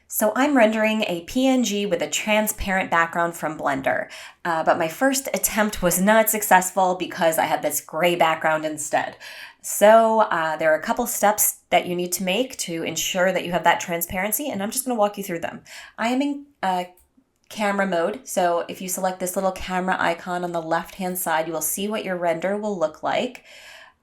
So I'm rendering a PNG with a transparent background from Blender, but my first attempt was not successful because I had this gray background instead. So there are a couple steps that you need to make to ensure that you have that transparency, and I'm just going to walk you through them. I am in camera mode, so if you select this little camera icon on the left-hand side, you will see what your render will look like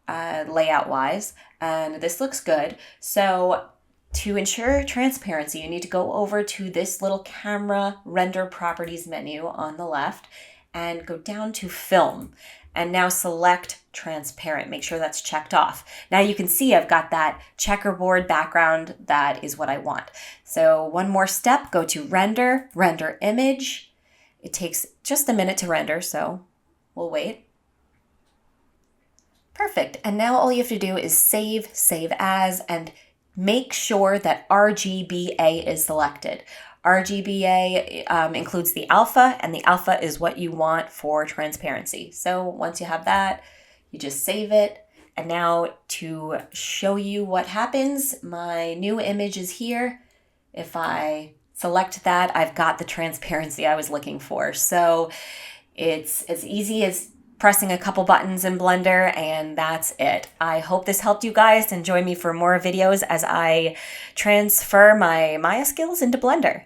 layout-wise, and this looks good. So to ensure transparency, you need to go over to this little camera render properties menu on the left and go down to film and now select transparent. Make sure that's checked off. Now you can see I've got that checkerboard background. That is what I want. So one more step, go to render, render image. It takes just a minute to render, so we'll wait. Perfect. And now all you have to do is save as, and make sure that RGBA is selected. RGBA includes the alpha, and the alpha is what you want for transparency. So once you have that, you just save it. And now to show you what happens, my new image is here. If I select that, I've got the transparency I was looking for. So it's as easy as pressing a couple buttons in Blender, and that's it. I hope this helped you guys, and join me for more videos as I transfer my Maya skills into Blender.